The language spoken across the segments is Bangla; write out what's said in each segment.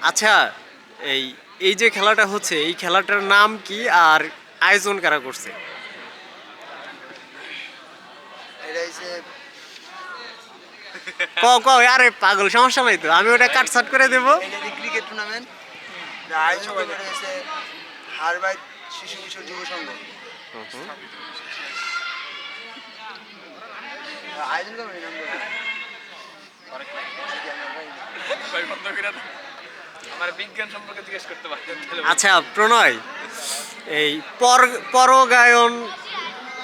আচ্ছা, এই এই যে খেলাটা হচ্ছে এই খেলাটার নাম কি আর আয়োজন কারা করছে? এটা হচ্ছে ক ক আরে পাগল, সমস্যা নাই তো, আমি ওটা কাটছাট করে দেব। এটা ক্রিকেট টুর্নামেন্ট। আয়োজন করে হয়েছে হারবাইট শিশু কিশোর যুব সংঘ। আয়োজন করবেন নাম বলে। আমার বিজ্ঞান সম্পর্কে জিজ্ঞেস করতে পারতেন। আচ্ছা প্রণয়, এই পরগায়ন,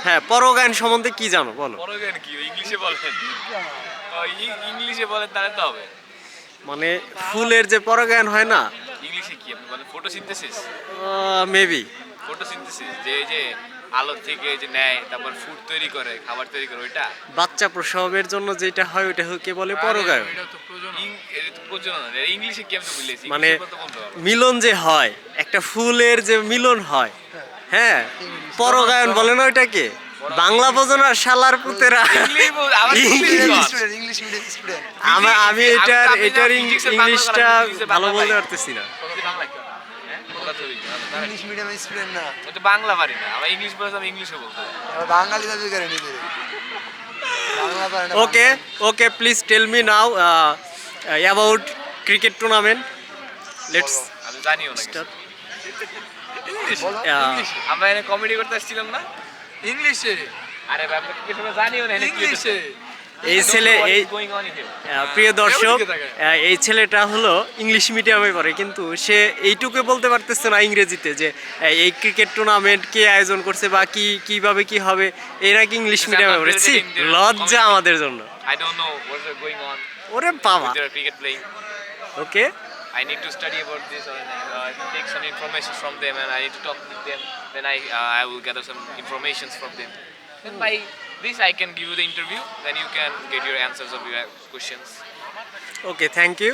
হ্যাঁ পরগায়ন সম্বন্ধে কি জানো বলো? পরগায়ন কি ইংলিশে বলেন? ইংলিশে বলেন তাহলে তো হবে। মানে ফুলের যে পরাগায়ন হয় না, ইংলিশে কি আপনি বলেন? ফটোসিনথেসিস। মেবি। ফটোসিনথেসিস যে এই যে আলো থেকে যে নেয় তারপর ফুড তৈরি করে খাবার তৈরি করে ওইটা। বাচ্চা প্রসবের জন্য যেটা হয় ওটাকে বলে পরগায়ন। এটা তো প্রজনন। ইংলিশে কি আমি বলেছি? মানে মিলন যে হয়, একটা ফুলের যে মিলন হয়, হ্যাঁ পরগায়ন বলে না ওইটাকে? বাংলা বোঝো না শালার পুতেরা। English medium student. আমি এটার ইংলিশটা ভালো বলতে পারতেছি না। ইংলিশ মিডিয়াম স্টুডেন্ট না, এটা বাংলা পারি না। আমার ইংলিশ বলতে আমি ইংলিশে বলতে হয়। বাঙালি দাবি করে নিজের বাংলা পারে না। Okay okay, please tell me now about cricket tournament. Let's আমি জানিও না কিছু। স্টার্ট। আমরা এখানে কমেডি করতে আসছিলাম না ইংলিশে আরে ব্যাপার কিছু জানিও না ইংলিশে এই ছেলে এই গোইং অন হিয়ার প্রিয় দর্শক, এই ছেলেটা হলো ইংলিশ মিডিয়ামে পড়ে, কিন্তু সে এইটুকু বলতে পারতেছে না ইংরেজিতে যে এই ক্রিকেট টুর্নামেন্ট কে আয়োজন করছে বা কিভাবে কি হবে। এই নাকি ইংলিশ মিডিয়ামে পড়ে, ছি, লজ্জা আমাদের জন্য। I don't know what's going on ওরে বাবা। with their cricket playing. Okay, I need to study about this or take some information from them, and I need to talk with them. Then I will gather some informations from them. Then by this I can give you the interview. Then you can get your answers of your questions. Okay, thank you.